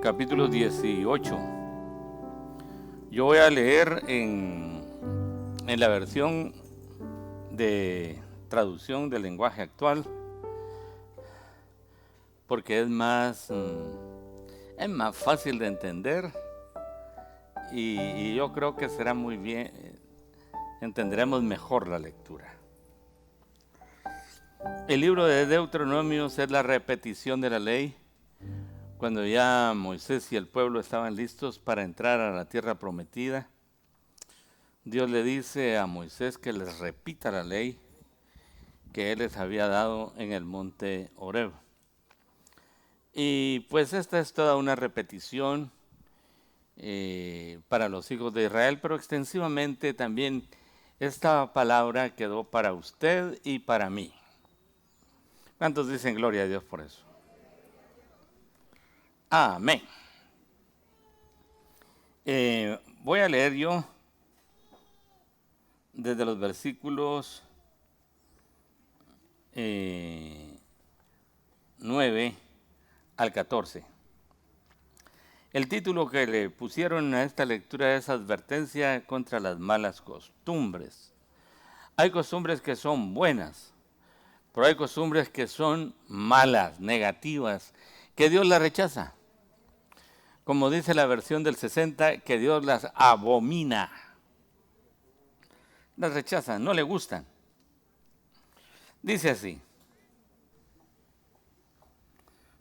capítulo 18. Yo voy a leer en la versión de traducción del lenguaje actual, porque es más fácil de entender y yo creo que será muy bien, entenderemos mejor la lectura. El libro de Deuteronomios es la repetición de la ley. Cuando ya Moisés y el pueblo estaban listos para entrar a la tierra prometida, Dios le dice a Moisés que les repita la ley que él les había dado en el monte Horeb. Y pues esta es toda una repetición para los hijos de Israel, pero extensivamente también esta palabra quedó para usted y para mí. ¿Cuántos dicen gloria a Dios por eso? Amén. Voy a leer yo desde los versículos 9 al 14. El título que le pusieron a esta lectura es Advertencia contra las malas costumbres. Hay costumbres que son buenas, pero hay costumbres que son malas, negativas, que Dios las rechaza. Como dice la versión del 60, que Dios las abomina. Las rechaza, no le gustan. Dice así,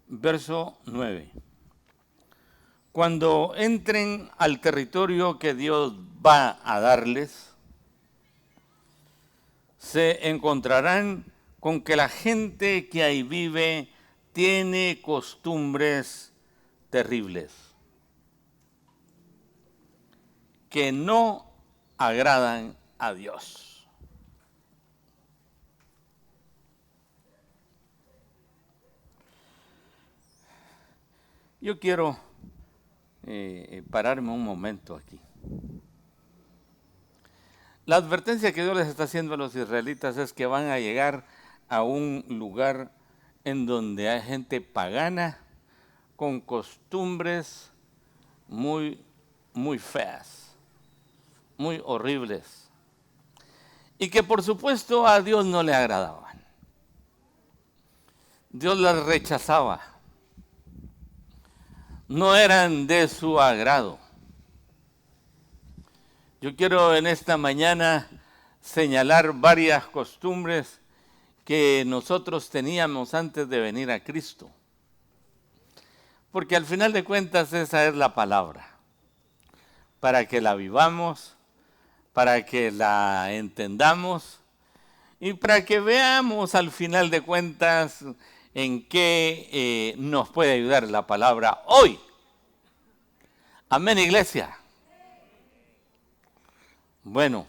verso 9. Cuando entren al territorio que Dios va a darles, se encontrarán con que la gente que ahí vive tiene costumbres terribles, que no agradan a Dios. Yo quiero pararme un momento aquí. La advertencia que Dios les está haciendo a los israelitas es que van a llegar a un lugar en donde hay gente pagana con costumbres muy feas, muy horribles, y que por supuesto a Dios no le agradaban. Dios las rechazaba. No eran de su agrado. Yo quiero en esta mañana señalar varias costumbres que nosotros teníamos antes de venir a Cristo. Porque al final de cuentas esa es la palabra. Para que la vivamos, para que la entendamos y para que veamos al final de cuentas en qué nos puede ayudar la palabra hoy. Amén, iglesia. Bueno,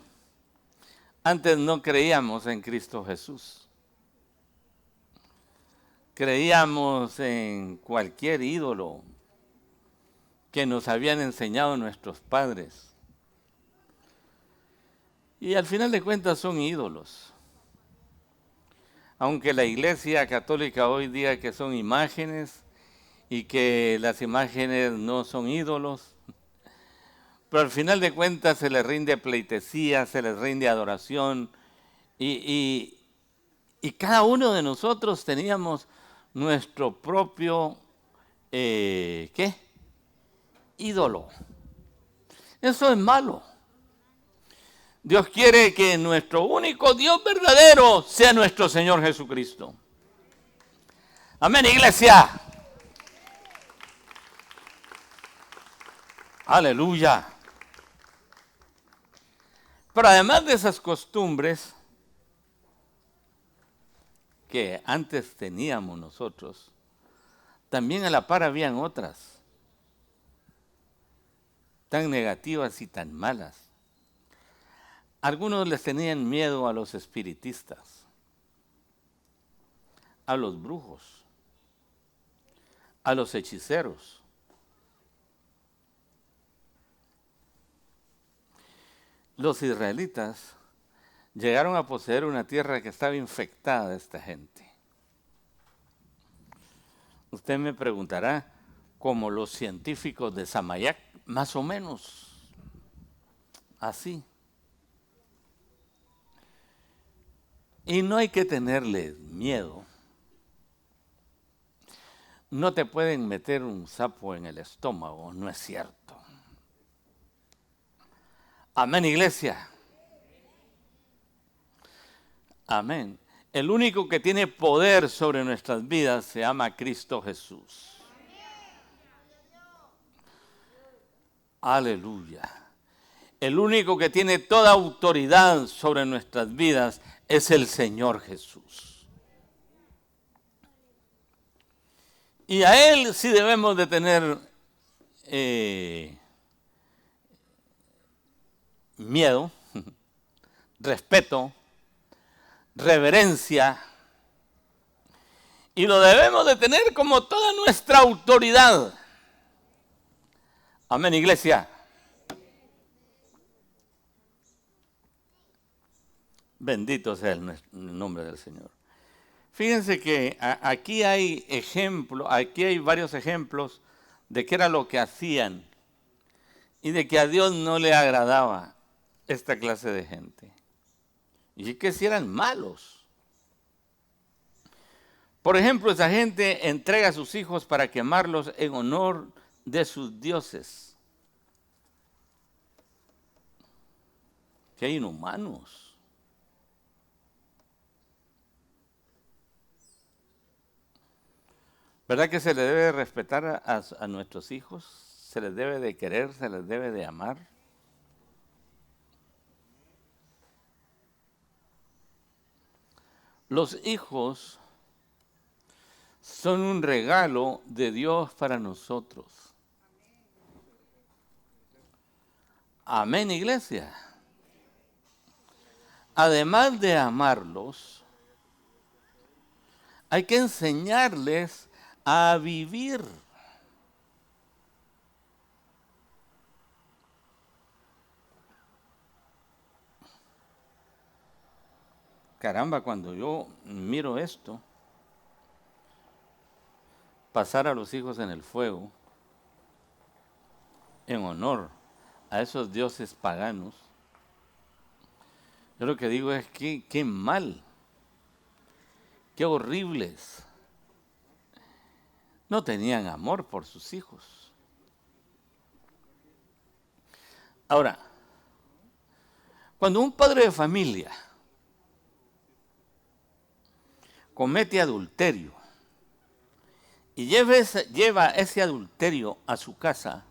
antes no creíamos en Cristo Jesús. Creíamos en cualquier ídolo que nos habían enseñado nuestros padres. Y al final de cuentas son ídolos. Aunque la Iglesia Católica hoy diga que son imágenes y que las imágenes no son ídolos, pero al final de cuentas se les rinde pleitesía, se les rinde adoración y cada uno de nosotros teníamos nuestro propio, ídolo. Eso es malo. Dios quiere que nuestro único Dios verdadero sea nuestro Señor Jesucristo. Amén, iglesia. Aleluya. Pero además de esas costumbres que antes teníamos nosotros, también a la par habían otras, tan negativas y tan malas. Algunos les tenían miedo a los espiritistas, a los brujos, a los hechiceros. Los israelitas llegaron a poseer una tierra que estaba infectada de esta gente. Usted me preguntará, como los científicos de Samayac, más o menos así. Y no hay que tenerle miedo. No te pueden meter un sapo en el estómago, no es cierto. Amén, iglesia. Amén. El único que tiene poder sobre nuestras vidas se llama Cristo Jesús. Aleluya. El único que tiene toda autoridad sobre nuestras vidas es el Señor Jesús. Y a Él sí debemos de tener miedo, respeto, reverencia, y lo debemos de tener como toda nuestra autoridad. Amén, iglesia. Bendito sea el nombre del Señor. Fíjense que aquí hay varios ejemplos de qué era lo que hacían y de que a Dios no le agradaba esta clase de gente. Y que si eran malos. Por ejemplo, esa gente entrega a sus hijos para quemarlos en honor de sus dioses. Que inhumanos. ¿Verdad que se le debe respetar a nuestros hijos? ¿Se les debe de querer? ¿Se les debe de amar? Los hijos son un regalo de Dios para nosotros. Amén, iglesia. Además de amarlos, hay que enseñarles a vivir. Caramba, cuando yo miro esto, pasar a los hijos en el fuego, en honor a esos dioses paganos, yo lo que digo es que qué mal, qué horribles. No tenían amor por sus hijos. Ahora, cuando un padre de familia comete adulterio y lleva ese adulterio a su casa,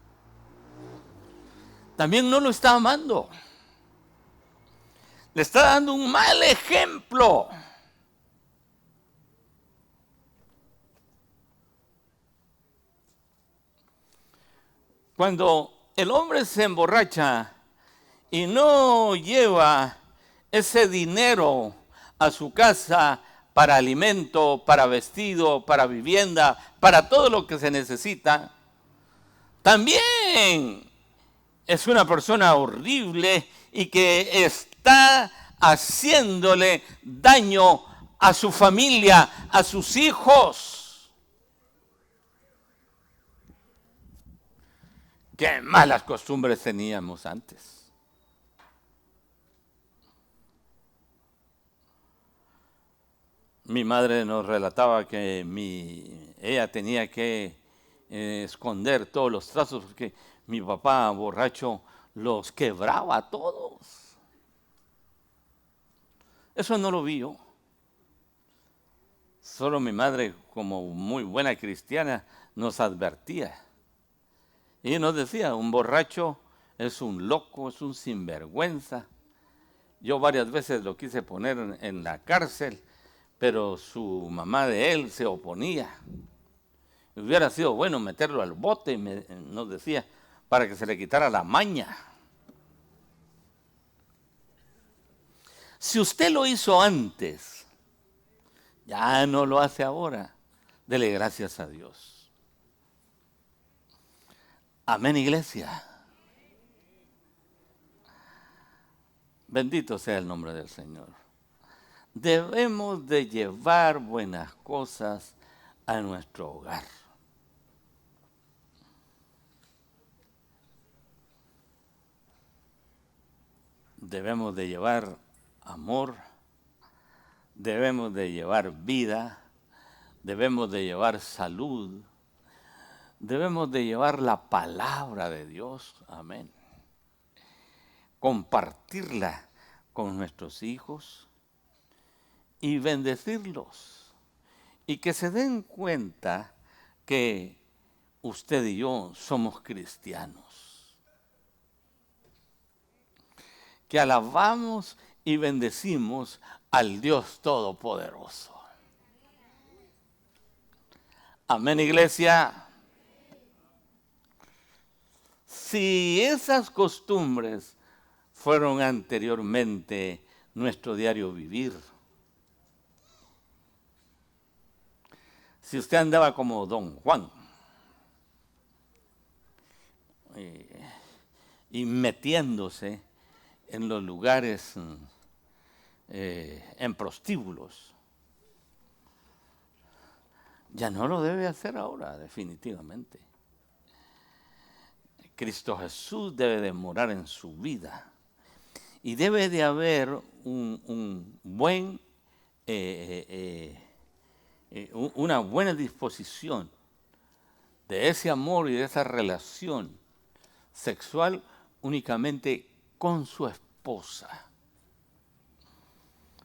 también no lo está amando. Le está dando un mal ejemplo. Cuando el hombre se emborracha y no lleva ese dinero a su casa para alimento, para vestido, para vivienda, para todo lo que se necesita, también es una persona horrible y que está haciéndole daño a su familia, a sus hijos. Qué malas costumbres teníamos antes. Mi madre nos relataba que ella tenía que esconder todos los trazos porque mi papá borracho los quebraba a todos. Eso no lo vi yo. Solo mi madre, como muy buena cristiana, nos advertía. Y nos decía, un borracho es un loco, es un sinvergüenza. Yo varias veces lo quise poner en la cárcel, pero su mamá de él se oponía. Hubiera sido bueno meterlo al bote, nos decía, para que se le quitara la maña. Si usted lo hizo antes, ya no lo hace ahora. Dele gracias a Dios. Amén, iglesia. Bendito sea el nombre del Señor. Debemos de llevar buenas cosas a nuestro hogar. debemos de llevar amor, debemos de llevar vida, debemos de llevar salud, debemos de llevar la palabra de Dios, amén. Compartirla con nuestros hijos y bendecirlos. Y que se den cuenta que usted y yo somos cristianos. Que alabamos y bendecimos al Dios Todopoderoso. Amén, iglesia. Si esas costumbres fueron anteriormente nuestro diario vivir, si usted andaba como don Juan y metiéndose en los lugares, en prostíbulos, ya no lo debe hacer ahora, definitivamente. Cristo Jesús debe de morar en su vida y debe de haber una buena disposición de ese amor y de esa relación sexual únicamente con su esposa.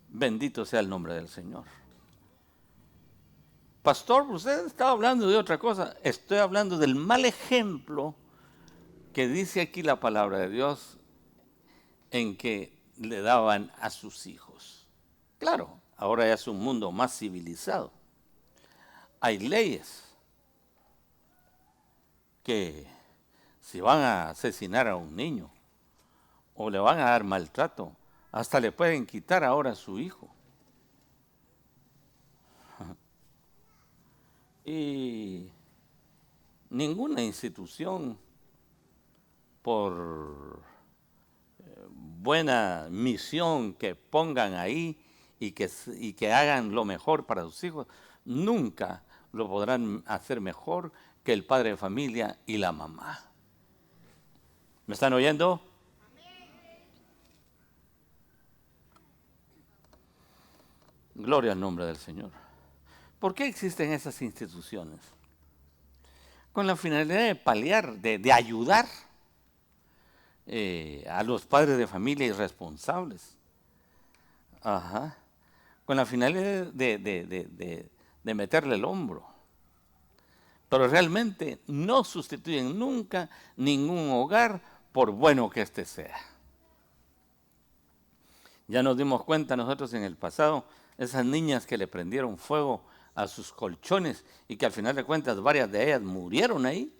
Bendito sea el nombre del Señor. Pastor, usted estaba hablando de otra cosa. Estoy hablando del mal ejemplo que dice aquí la palabra de Dios en que le daban a sus hijos. Claro, ahora ya es un mundo más civilizado. Hay leyes que si van a asesinar a un niño o le van a dar maltrato, hasta le pueden quitar ahora a su hijo. Y ninguna institución, por buena misión que pongan ahí y que hagan lo mejor para sus hijos, nunca lo podrán hacer mejor que el padre de familia y la mamá. ¿Me están oyendo? Gloria al nombre del Señor. ¿Por qué existen esas instituciones? Con la finalidad de paliar, de ayudar a los padres de familia irresponsables. Ajá. Con la finalidad de meterle el hombro. Pero realmente no sustituyen nunca ningún hogar, por bueno que éste sea. Ya nos dimos cuenta nosotros en el pasado, esas niñas que le prendieron fuego a sus colchones y que al final de cuentas varias de ellas murieron ahí.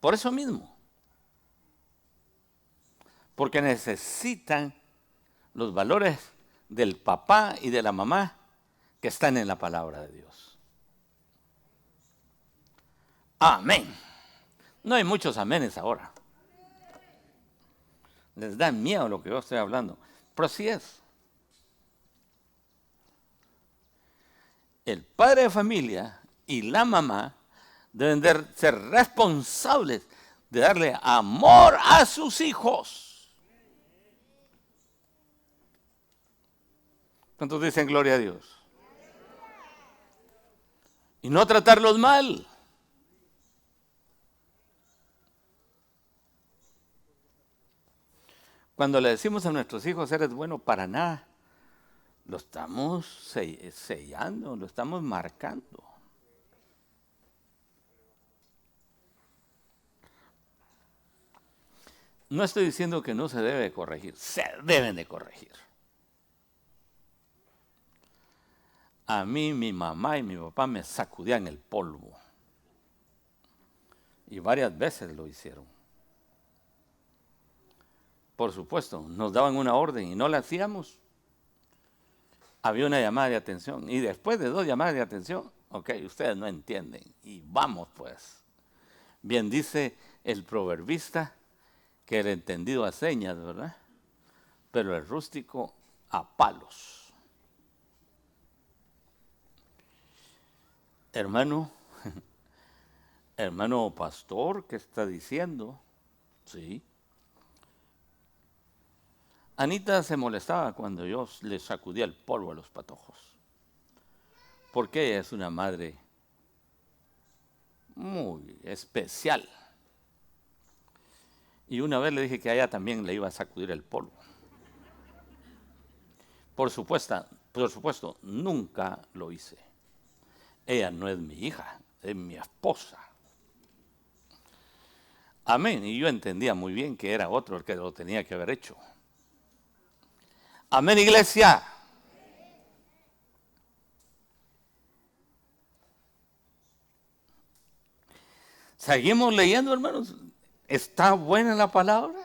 Por eso mismo. Porque necesitan los valores del papá y de la mamá que están en la palabra de Dios. Amén. No hay muchos amenes ahora. Les da miedo lo que yo estoy hablando. Pero así es. El padre de familia y la mamá deben de ser responsables de darle amor a sus hijos. ¿Cuántos dicen gloria a Dios? Y no tratarlos mal. Cuando le decimos a nuestros hijos, eres bueno para nada, lo estamos sellando, lo estamos marcando. No estoy diciendo que no se debe corregir, se deben de corregir. A mí, mi mamá y mi papá me sacudían el polvo. Y varias veces lo hicieron. Por supuesto, nos daban una orden y no la hacíamos. Había una llamada de atención. Y después de 2 llamadas de atención, ok, ustedes no entienden. Y vamos pues. Bien dice el proverbista que el entendido a señas, ¿verdad? Pero el rústico a palos. Hermano, hermano pastor, ¿qué está diciendo? Sí. Anita se molestaba cuando yo le sacudía el polvo a los patojos, porque ella es una madre muy especial. Y una vez le dije que a ella también le iba a sacudir el polvo. Por supuesto, nunca lo hice. Ella no es mi hija, es mi esposa. Amén. Y yo entendía muy bien que era otro el que lo tenía que haber hecho. Amén, iglesia. Seguimos leyendo, hermanos. ¿Está buena la palabra?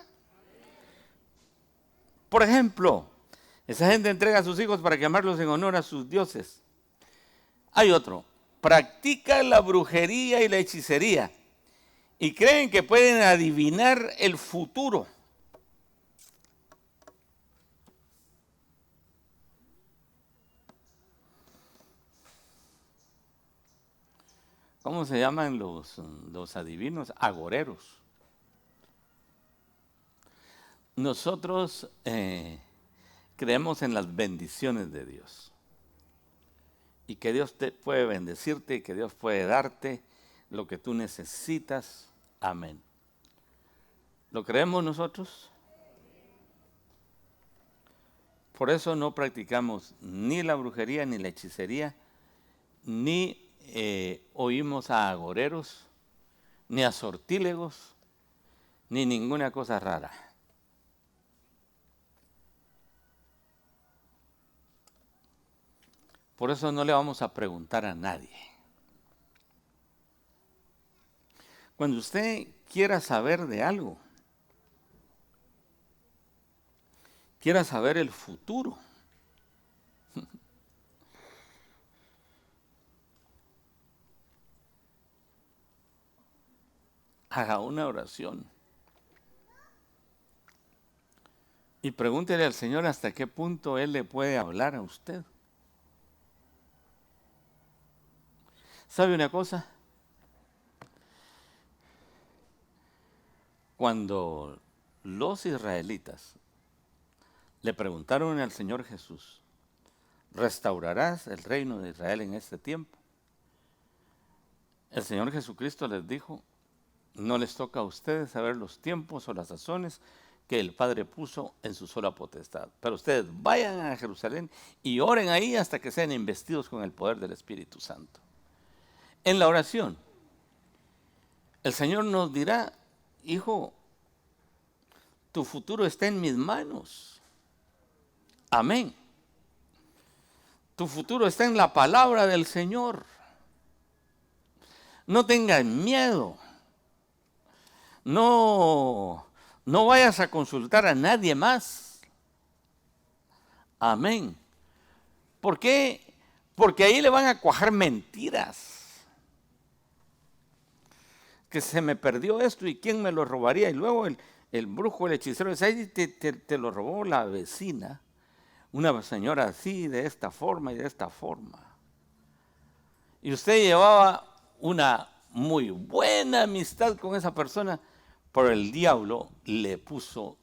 Por ejemplo, esa gente entrega a sus hijos para quemarlos en honor a sus dioses. Hay otro. Practica la brujería y la hechicería y creen que pueden adivinar el futuro. ¿Cómo se llaman los adivinos? Agoreros. Nosotros creemos en las bendiciones de Dios. Y que Dios te puede bendecirte y que Dios puede darte lo que tú necesitas. Amén. ¿Lo creemos nosotros? Por eso no practicamos ni la brujería ni la hechicería, ni oímos a agoreros, ni a sortílegos, ni ninguna cosa rara. Por eso no le vamos a preguntar a nadie. Cuando usted quiera saber de algo, quiera saber el futuro, haga una oración y pregúntele al Señor hasta qué punto Él le puede hablar a usted. ¿Sabe una cosa? Cuando los israelitas le preguntaron al Señor Jesús, ¿restaurarás el reino de Israel en este tiempo? El Señor Jesucristo les dijo, no les toca a ustedes saber los tiempos o las sazones que el Padre puso en su sola potestad. Pero ustedes vayan a Jerusalén y oren ahí hasta que sean investidos con el poder del Espíritu Santo. En la oración, el Señor nos dirá, hijo, tu futuro está en mis manos. Amén. Tu futuro está en la palabra del Señor. No tengas miedo. No vayas a consultar a nadie más. Amén. ¿Por qué? Porque ahí le van a cuajar mentiras. Que se me perdió esto y quién me lo robaría. Y luego el brujo, el hechicero, dice, ahí te lo robó la vecina. Una señora así, de esta forma y de esta forma. Y usted llevaba una muy buena amistad con esa persona, pero el diablo le puso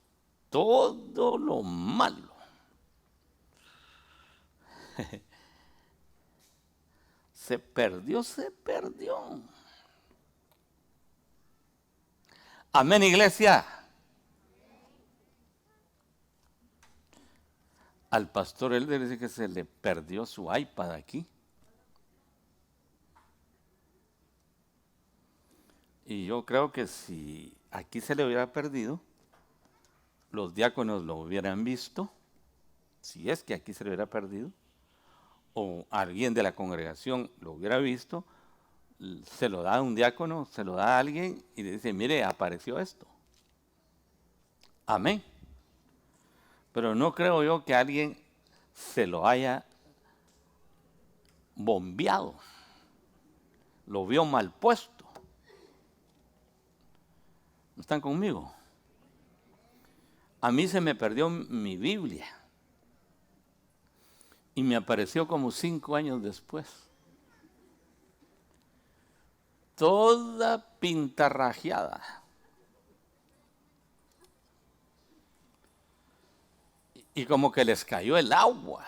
todo lo malo. Se perdió. Amén, iglesia. Al pastor él le dice que se le perdió su iPad aquí. Y yo creo que si aquí se le hubiera perdido, los diáconos lo hubieran visto, si es que aquí se le hubiera perdido, o alguien de la congregación lo hubiera visto, se lo da a un diácono, se lo da a alguien y le dice, mire, apareció esto. Amén. Pero no creo yo que alguien se lo haya bombeado. Lo vio mal puesto. ¿Están conmigo? A mí se me perdió mi Biblia. Y me apareció como 5 años después. Toda pintarrajeada. Y como que les cayó el agua.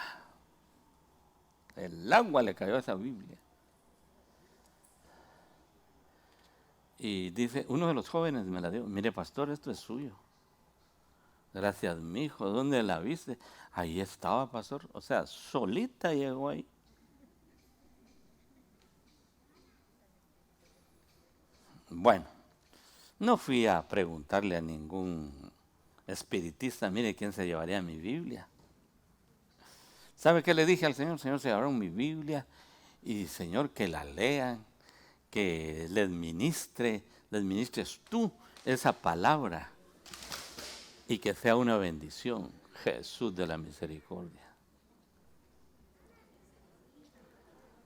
El agua le cayó a esa Biblia. Y dice, uno de los jóvenes me la dio. Mire, pastor, esto es suyo. Gracias, mi hijo. ¿Dónde la viste? Ahí estaba, pastor. O sea, solita llegó ahí. Bueno, no fui a preguntarle a ningún espiritista, mire quién se llevaría mi Biblia. ¿Sabe qué le dije al Señor? Señor, se llevaron mi Biblia y Señor, que la lean, que les ministres tú esa palabra y que sea una bendición. Jesús de la misericordia.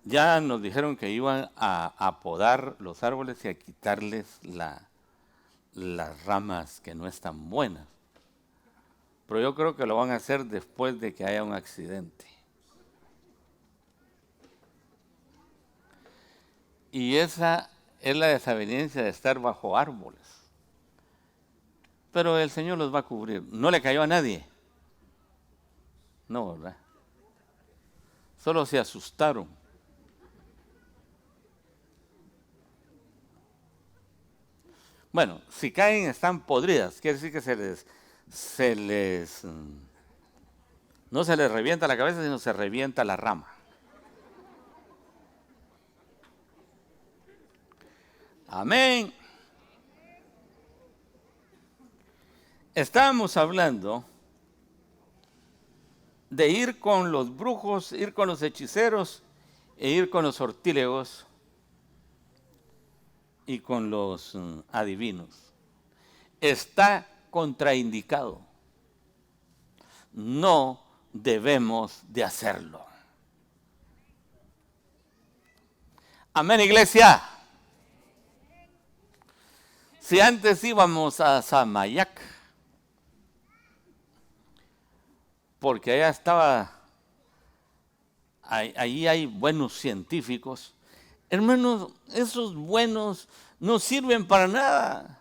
Ya nos dijeron que iban a podar los árboles y a quitarles las ramas que no están buenas. Pero yo creo que lo van a hacer después de que haya un accidente. Y esa es la desaveniencia de estar bajo árboles. Pero el Señor los va a cubrir. No le cayó a nadie. No, ¿verdad? Solo se asustaron. Bueno, si caen están podridas. Quiere decir que no se les revienta la cabeza, sino se revienta la rama. Amén. Estábamos hablando de ir con los brujos, ir con los hechiceros e ir con los sortílegos y con los adivinos. Está contraindicado. No debemos de hacerlo. Amén, iglesia. Si antes íbamos a Samayac, porque allá ahí hay buenos científicos, hermanos, esos buenos no sirven para nada.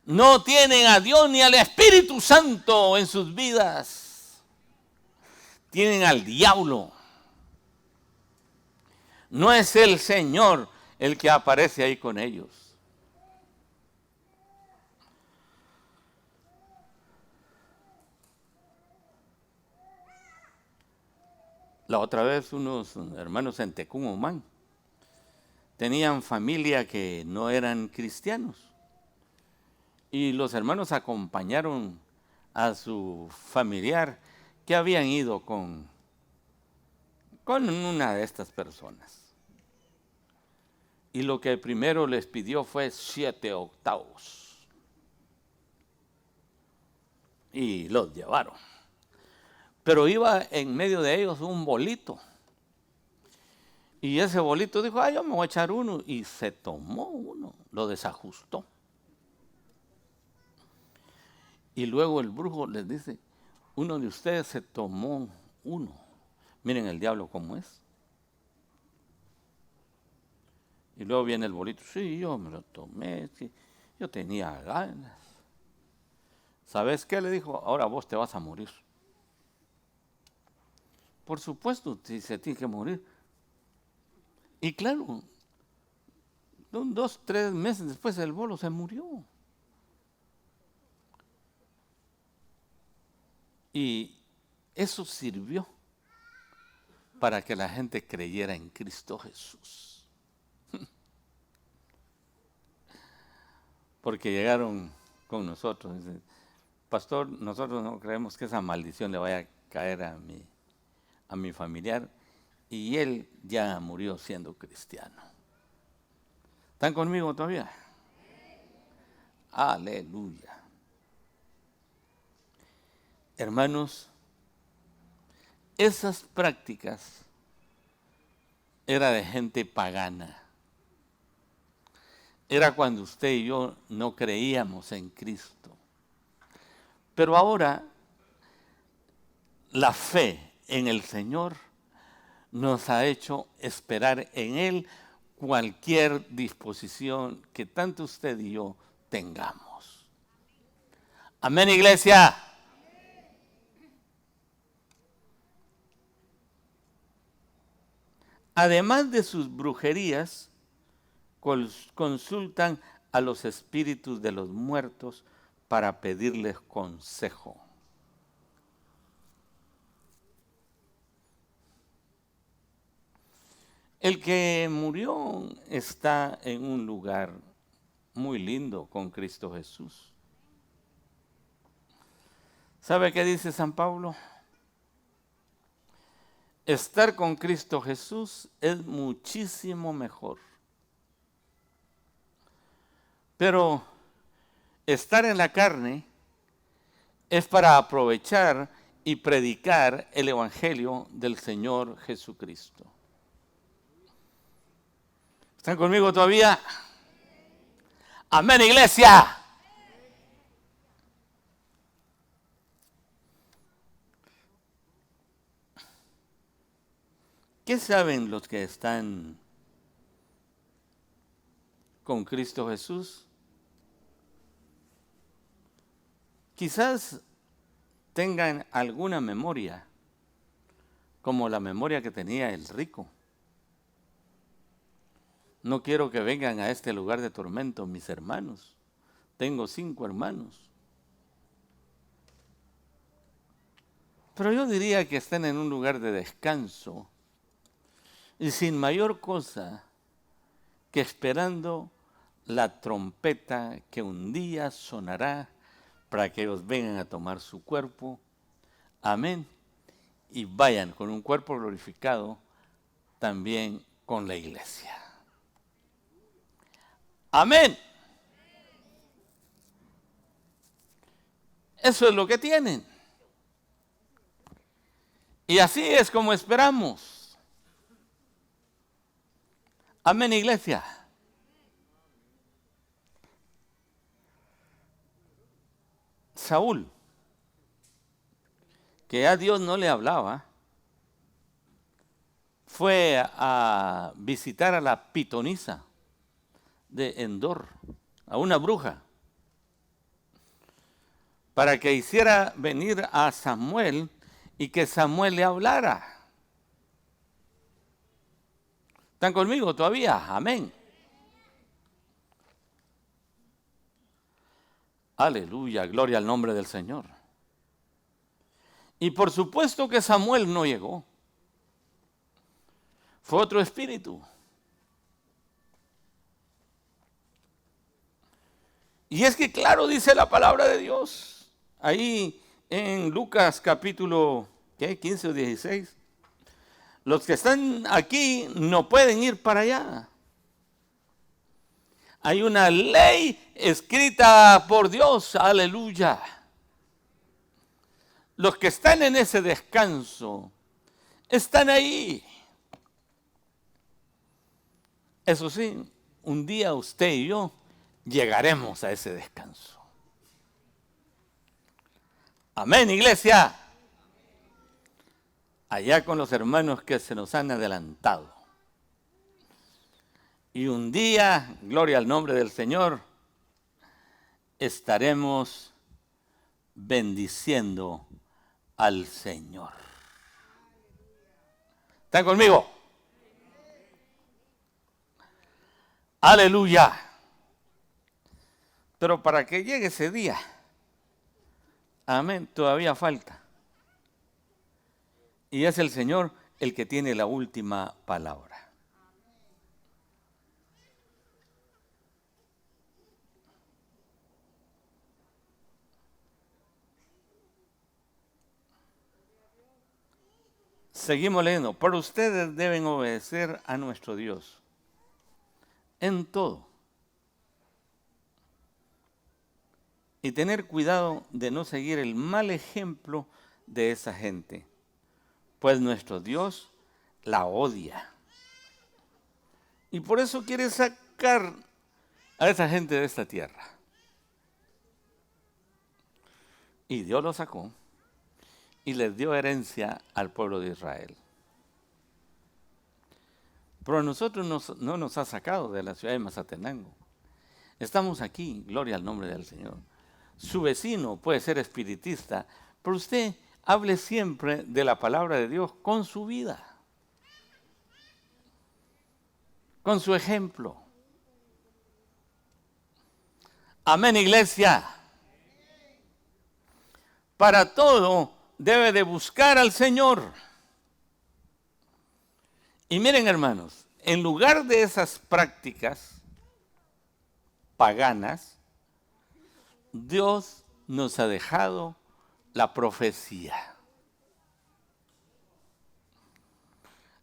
No tienen a Dios ni al Espíritu Santo en sus vidas. Tienen al diablo. No es el Señor el que aparece ahí con ellos. La otra vez unos hermanos en Tecumumán tenían familia que no eran cristianos. Y los hermanos acompañaron a su familiar que habían ido con una de estas personas. Y lo que primero les pidió fue 7 octavos. Y los llevaron. Pero iba en medio de ellos un bolito. Y ese bolito dijo, yo me voy a echar uno. Y se tomó uno, lo desajustó. Y luego el brujo les dice, uno de ustedes se tomó uno. Miren el diablo cómo es. Y luego viene el bolito, sí, yo me lo tomé, sí, yo tenía ganas. ¿Sabes qué? Le dijo, ahora vos te vas a morir. Por supuesto, se tiene que morir. Y claro, 2, 3 meses después el bolo se murió. Y eso sirvió para que la gente creyera en Cristo Jesús. Porque llegaron con nosotros. Dicen, pastor, nosotros no creemos que esa maldición le vaya a caer a mi familiar. Y él ya murió siendo cristiano. ¿Están conmigo todavía? Aleluya. Hermanos, esas prácticas era de gente pagana. Era cuando usted y yo no creíamos en Cristo. Pero ahora la fe en el Señor nos ha hecho esperar en Él cualquier disposición que tanto usted y yo tengamos. Amén, iglesia. además de sus brujerías, consultan a los espíritus de los muertos para pedirles consejo. El que murió está en un lugar muy lindo con Cristo Jesús. ¿Sabe qué dice San Pablo? Estar con Cristo Jesús es muchísimo mejor. Pero estar en la carne es para aprovechar y predicar el Evangelio del Señor Jesucristo. ¿Están conmigo todavía? Amén, iglesia. ¿Qué saben los que están con Cristo Jesús? Quizás tengan alguna memoria, como la memoria que tenía el rico. No quiero que vengan a este lugar de tormento mis hermanos. Tengo 5 hermanos. Pero yo diría que están en un lugar de descanso y sin mayor cosa que esperando la trompeta que un día sonará para que ellos vengan a tomar su cuerpo. Amén. Y vayan con un cuerpo glorificado también con la iglesia. Amén. Eso es lo que tienen. Y así es como esperamos. Amén, iglesia. Saúl, que a Dios no le hablaba, fue a visitar a la pitonisa de Endor, a una bruja, para que hiciera venir a Samuel y que Samuel le hablara. ¿Están conmigo todavía? Amén. Aleluya, gloria al nombre del Señor. Y por supuesto que Samuel no llegó. Fue otro espíritu. Y es que claro dice la palabra de Dios, ahí en Lucas capítulo 15 o 16, los que están aquí no pueden ir para allá. Hay una ley escrita por Dios, aleluya. Los que están en ese descanso están ahí. Eso sí, un día usted y yo llegaremos a ese descanso. Amén, iglesia. Allá con los hermanos que se nos han adelantado. Y un día, gloria al nombre del Señor, estaremos bendiciendo al Señor. ¿Están conmigo? Aleluya. Pero para que llegue ese día, amén, todavía falta. Y es el Señor el que tiene la última palabra. Seguimos leyendo. Pero ustedes deben obedecer a nuestro Dios en todo. Y tener cuidado de no seguir el mal ejemplo de esa gente. Pues nuestro Dios la odia. Y por eso quiere sacar a esa gente de esta tierra. Y Dios lo sacó y les dio herencia al pueblo de Israel. Pero a nosotros no nos ha sacado de la ciudad de Mazatenango. Estamos aquí, gloria al nombre del Señor. Su vecino puede ser espiritista, pero usted hable siempre de la palabra de Dios con su vida. con su ejemplo. Amén, iglesia. Para todo debe de buscar al Señor. Y miren, hermanos, en lugar de esas prácticas paganas, Dios nos ha dejado la profecía.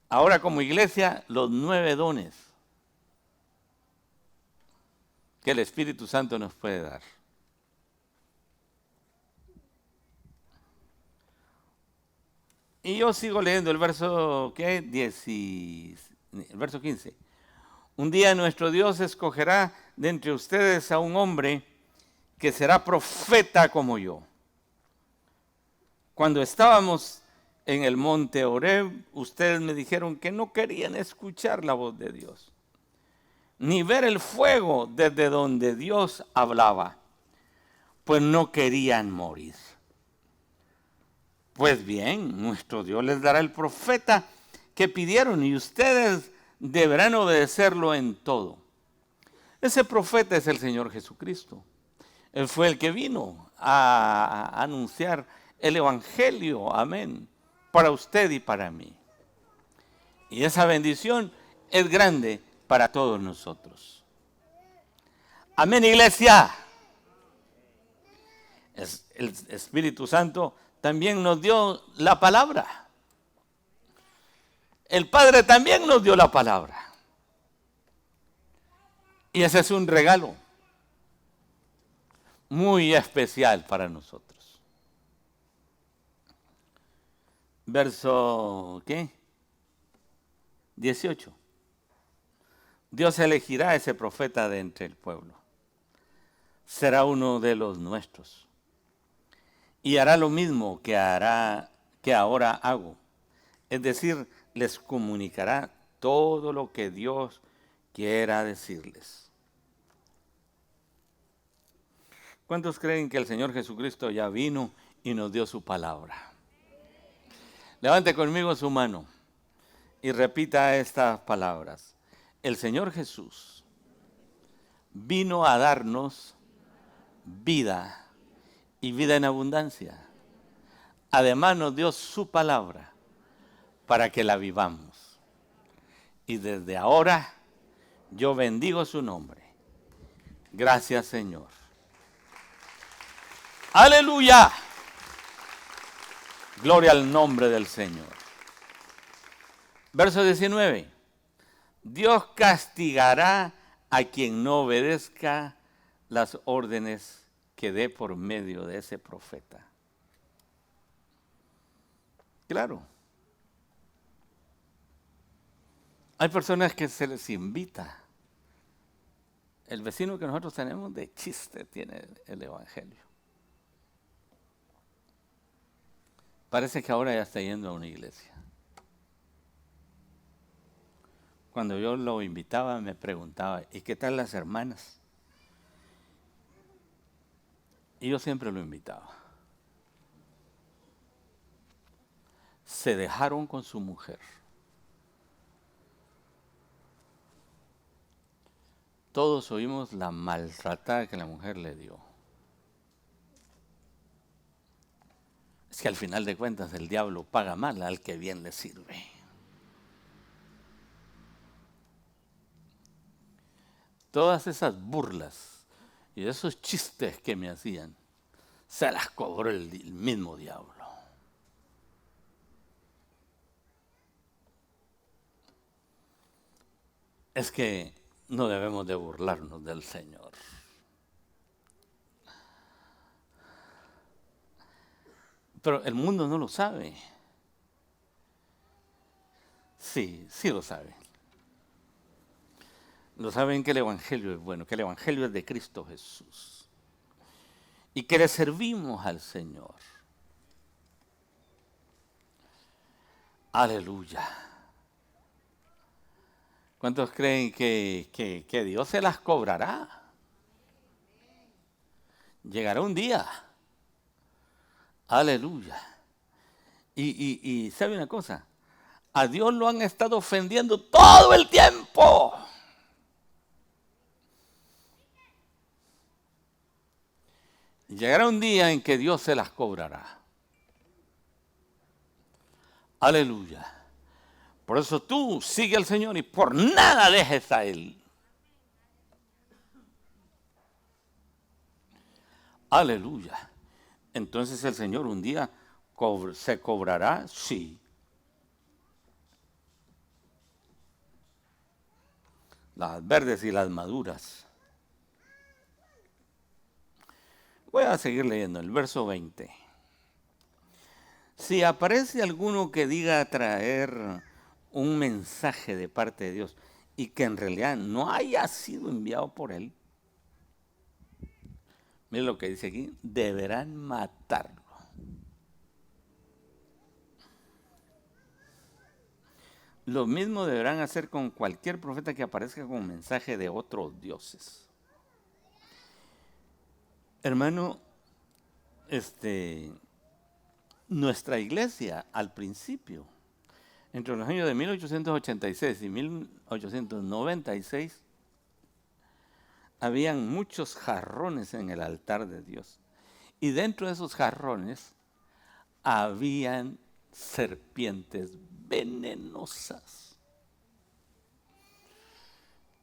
Ahora como iglesia, los 9 dones que el Espíritu Santo nos puede dar. Y yo sigo leyendo el verso, el verso 15. Un día nuestro Dios escogerá de entre ustedes a un hombre que será profeta como yo. Cuando estábamos en el monte Horeb, ustedes me dijeron que no querían escuchar la voz de Dios, ni ver el fuego desde donde Dios hablaba, pues no querían morir. Pues bien, nuestro Dios les dará el profeta que pidieron y ustedes deberán obedecerlo en todo. Ese profeta es el Señor Jesucristo. Él fue el que vino a anunciar el Evangelio, amén, para usted y para mí. Y esa bendición es grande para todos nosotros. Amén, iglesia. El Espíritu Santo también nos dio la palabra. El Padre también nos dio la palabra. Y ese es un regalo muy especial para nosotros. Verso, 18. Dios elegirá a ese profeta de entre el pueblo. Será uno de los nuestros. Y hará lo mismo que ahora hago. Es decir, les comunicará todo lo que Dios quiera decirles. ¿Cuántos creen que el Señor Jesucristo ya vino y nos dio su palabra? Levante conmigo su mano y repita estas palabras. El Señor Jesús vino a darnos vida y vida en abundancia. Además nos dio su palabra para que la vivamos. Y desde ahora yo bendigo su nombre. Gracias, Señor. Aleluya. Gloria al nombre del Señor. Verso 19. Dios castigará a quien no obedezca las órdenes que dé por medio de ese profeta. Claro. Hay personas que se les invita. El vecino que nosotros tenemos de chiste tiene el Evangelio. Parece que ahora ya está yendo a una iglesia. Cuando yo lo invitaba me preguntaba, ¿y qué tal las hermanas? Y yo siempre lo invitaba. Se dejaron con su mujer. Todos oímos la maltratada que la mujer le dio. Es que al final de cuentas el diablo paga mal al que bien le sirve. Todas esas burlas y esos chistes que me hacían, se las cobró el mismo diablo. Es que no debemos de burlarnos del Señor. Pero el mundo no lo sabe. Sí lo sabe. Lo saben que el Evangelio es bueno, que el Evangelio es de Cristo Jesús. Y que le servimos al Señor. Aleluya. ¿Cuántos creen que Dios se las cobrará? Llegará un día. Aleluya. Y ¿sabe una cosa? A Dios lo han estado ofendiendo todo el tiempo. Y llegará un día en que Dios se las cobrará. Aleluya. Por eso tú sigue al Señor y por nada dejes a Él. Aleluya. Entonces el Señor un día se cobrará, sí. Las verdes y las maduras. Voy a seguir leyendo el verso 20. Si aparece alguno que diga traer un mensaje de parte de Dios y que en realidad no haya sido enviado por Él, mire lo que dice aquí, deberán matarlo. Lo mismo deberán hacer con cualquier profeta que aparezca con mensaje de otros dioses. Hermano, nuestra iglesia al principio, entre los años de 1886 y 1896, habían muchos jarrones en el altar de Dios. Y dentro de esos jarrones habían serpientes venenosas.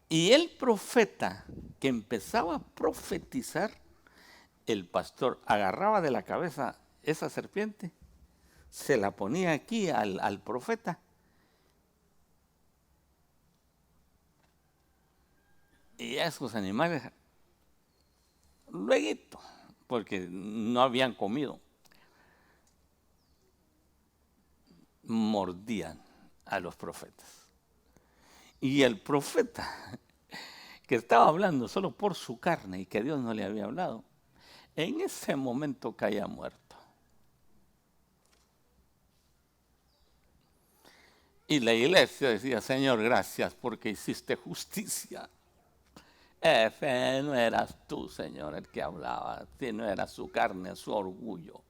Y el profeta que empezaba a profetizar, el pastor agarraba de la cabeza esa serpiente, se la ponía aquí al profeta y esos animales, luego, porque no habían comido, mordían a los profetas. Y el profeta que estaba hablando solo por su carne y que Dios no le había hablado, en ese momento caía muerto. Y la iglesia decía, Señor, gracias porque hiciste justicia. Ese no eras tú, Señor, el que hablaba, no era su carne, su orgullo.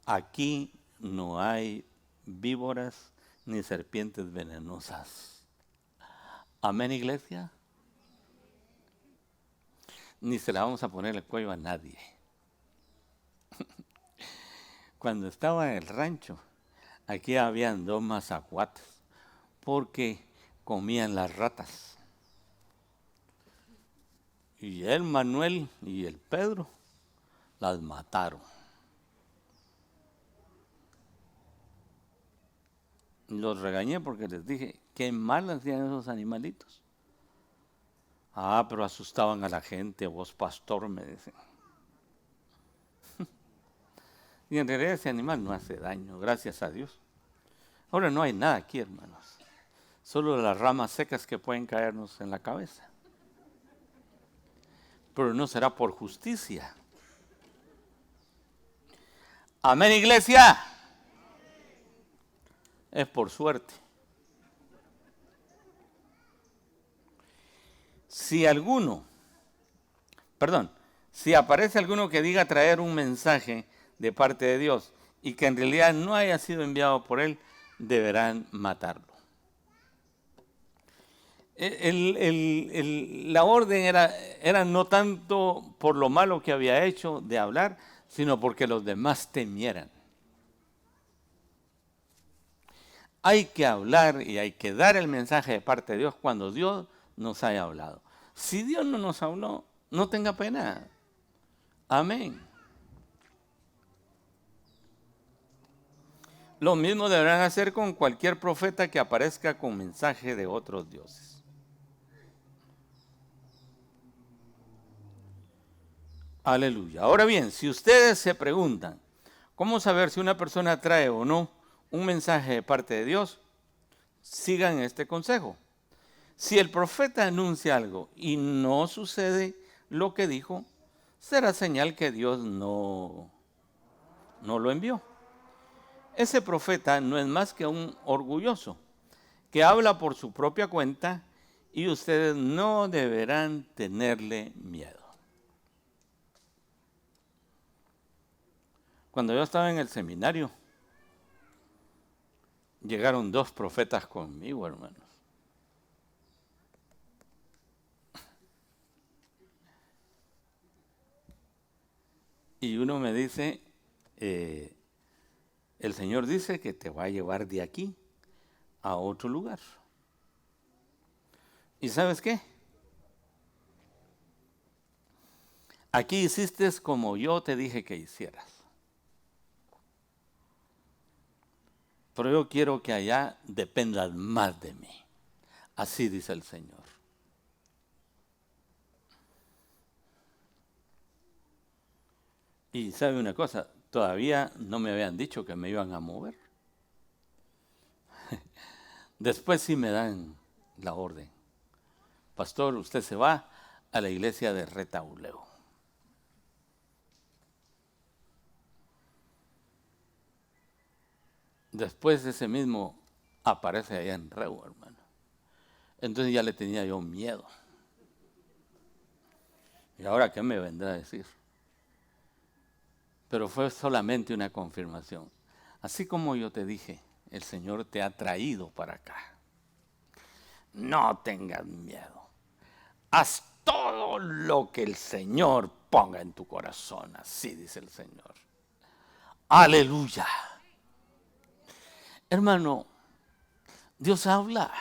Aquí no hay víboras ni serpientes venenosas. Amén, iglesia. Ni se la vamos a poner el cuello a nadie. Cuando estaba en el rancho, aquí habían 2 mazacuates, porque comían las ratas. Y el Manuel y el Pedro las mataron. Los regañé porque les dije, qué mal hacían esos animalitos. Ah, pero asustaban a la gente, vos pastor, me dicen. Y en realidad ese animal no hace daño, gracias a Dios. Ahora no hay nada aquí, hermanos. Solo las ramas secas que pueden caernos en la cabeza. Pero no será por justicia. Amén, iglesia. Es por suerte. Si aparece alguno que diga traer un mensaje de parte de Dios y que en realidad no haya sido enviado por Él, deberán matarlo. La orden era no tanto por lo malo que había hecho de hablar, sino porque los demás temieran. Hay que hablar y hay que dar el mensaje de parte de Dios cuando Dios nos haya hablado. Si Dios no nos habló, no tenga pena. Amén. Lo mismo deberán hacer con cualquier profeta que aparezca con mensaje de otros dioses. Aleluya. Ahora bien, si ustedes se preguntan, ¿cómo saber si una persona trae o no un mensaje de parte de Dios? Sigan este consejo. Si el profeta anuncia algo y no sucede lo que dijo, será señal que Dios no lo envió. Ese profeta no es más que un orgulloso que habla por su propia cuenta y ustedes no deberán tenerle miedo. Cuando yo estaba en el seminario, llegaron 2 profetas conmigo, hermanos. Y uno me dice, el Señor dice que te va a llevar de aquí a otro lugar. ¿Y sabes qué? Aquí hiciste como yo te dije que hicieras. Pero yo quiero que allá dependas más de mí. Así dice el Señor. Y sabe una cosa, todavía no me habían dicho que me iban a mover. Después sí me dan la orden. Pastor, usted se va a la iglesia de Retauleo. Después ese mismo aparece allá en Reu, hermano. Entonces ya le tenía yo miedo. ¿Y ahora qué me vendrá a decir? Pero fue solamente una confirmación. Así como yo te dije, el Señor te ha traído para acá. No tengas miedo. Haz todo lo que el Señor ponga en tu corazón. Así dice el Señor. Aleluya. Hermano, Dios habla.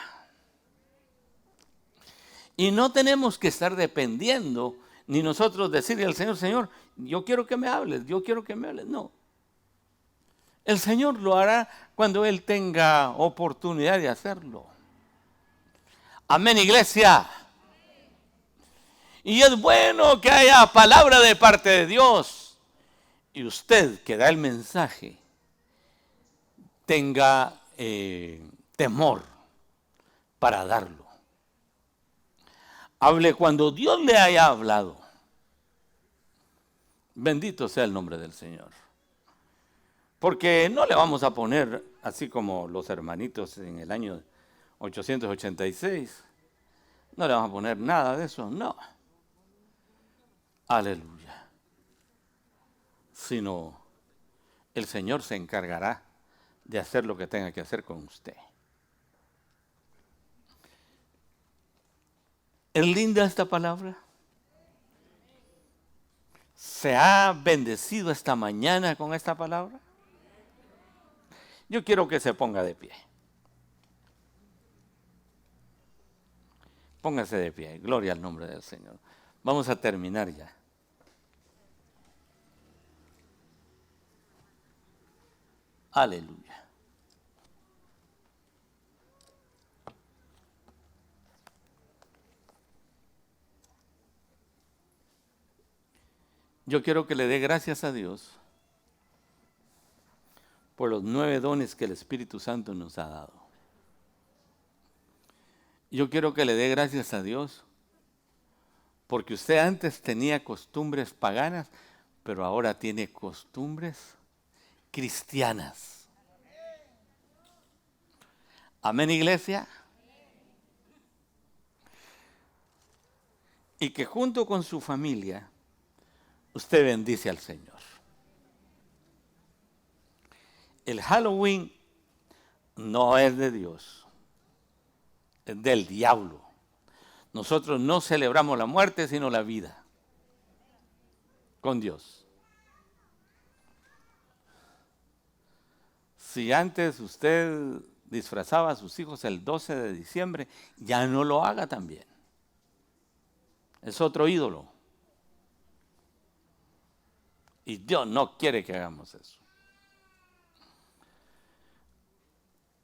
Y no tenemos que estar dependiendo, ni nosotros decirle al Señor, Señor, yo quiero que me hables, yo quiero que me hables. No. El Señor lo hará cuando Él tenga oportunidad de hacerlo. Amén, iglesia. Y es bueno que haya palabra de parte de Dios. Y usted que da el mensaje tenga temor para darlo. Hable cuando Dios le haya hablado. Bendito sea el nombre del Señor. Porque no le vamos a poner, así como los hermanitos en el año 886, no le vamos a poner nada de eso, no. Aleluya. Sino el Señor se encargará de hacer lo que tenga que hacer con usted. ¿Es linda esta palabra? ¿Se ha bendecido esta mañana con esta palabra? Yo quiero que se ponga de pie. Póngase de pie. Gloria al nombre del Señor. Vamos a terminar ya. Aleluya. Yo quiero que le dé gracias a Dios por los 9 dones que el Espíritu Santo nos ha dado. Yo quiero que le dé gracias a Dios porque usted antes tenía costumbres paganas, pero ahora tiene costumbres cristianas. Amén, iglesia. Y que junto con su familia usted bendice al Señor. El Halloween no es de Dios, es del diablo. Nosotros no celebramos la muerte, sino la vida con Dios. Si antes usted disfrazaba a sus hijos el 12 de diciembre, ya no lo haga también. Es otro ídolo. Y Dios no quiere que hagamos eso.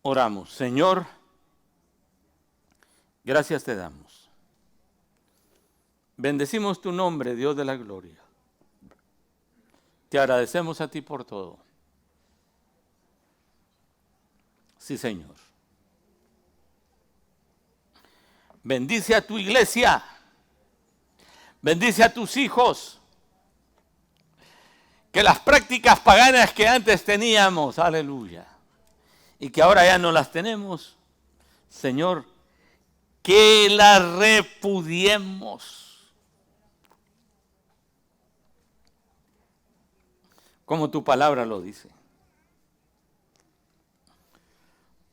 Oramos. Señor, gracias te damos. Bendecimos tu nombre, Dios de la gloria. Te agradecemos a ti por todo. Sí, Señor. Bendice a tu iglesia. Bendice a tus hijos. Que las prácticas paganas que antes teníamos, aleluya, y que ahora ya no las tenemos, Señor, que las repudiemos. Como tu palabra lo dice.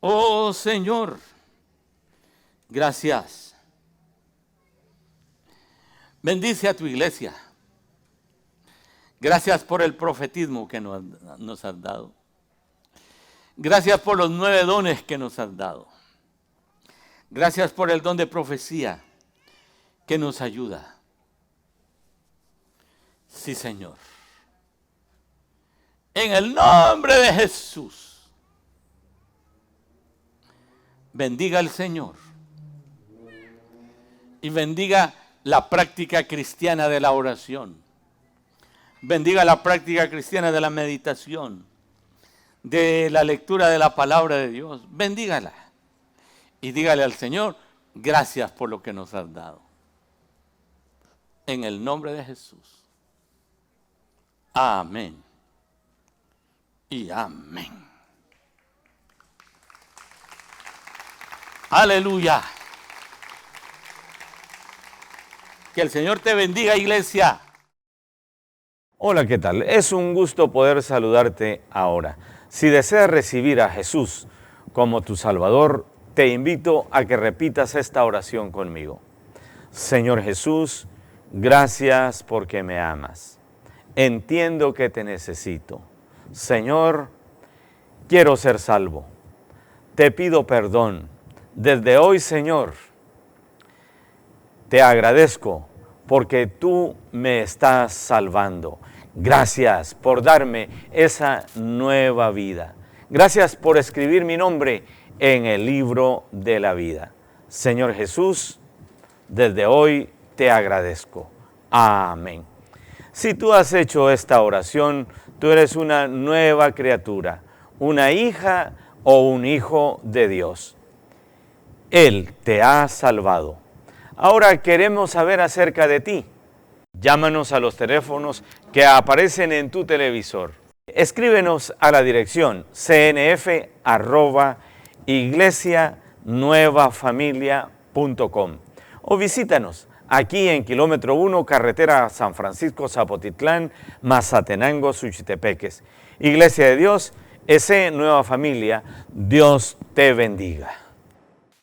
Oh Señor, gracias. Bendice a tu iglesia. Gracias por el profetismo que nos has dado. Gracias por los 9 dones que nos has dado. Gracias por el don de profecía que nos ayuda. Sí, Señor. En el nombre de Jesús. Bendiga al Señor. Y bendiga la práctica cristiana de la oración. Bendiga la práctica cristiana de la meditación, de la lectura de la palabra de Dios. Bendígala. Y dígale al Señor, gracias por lo que nos has dado. En el nombre de Jesús. Amén. Y amén. Aleluya. Que el Señor te bendiga, iglesia. Hola, ¿qué tal? Es un gusto poder saludarte ahora. Si deseas recibir a Jesús como tu Salvador, te invito a que repitas esta oración conmigo. Señor Jesús, gracias porque me amas. Entiendo que te necesito. Señor, quiero ser salvo. Te pido perdón. Desde hoy, Señor, te agradezco porque tú me estás salvando. Gracias por darme esa nueva vida. Gracias por escribir mi nombre en el libro de la vida. Señor Jesús, desde hoy te agradezco. Amén. Si tú has hecho esta oración, tú eres una nueva criatura, una hija o un hijo de Dios. Él te ha salvado. Ahora queremos saber acerca de ti. Llámanos a los teléfonos que aparecen en tu televisor. Escríbenos a la dirección cnf@iglesianuevafamilia.com o visítanos aquí en kilómetro 1, carretera San Francisco Zapotitlán, Mazatenango, Suchitepeques. Iglesia de Dios, S. Nueva Familia, Dios te bendiga.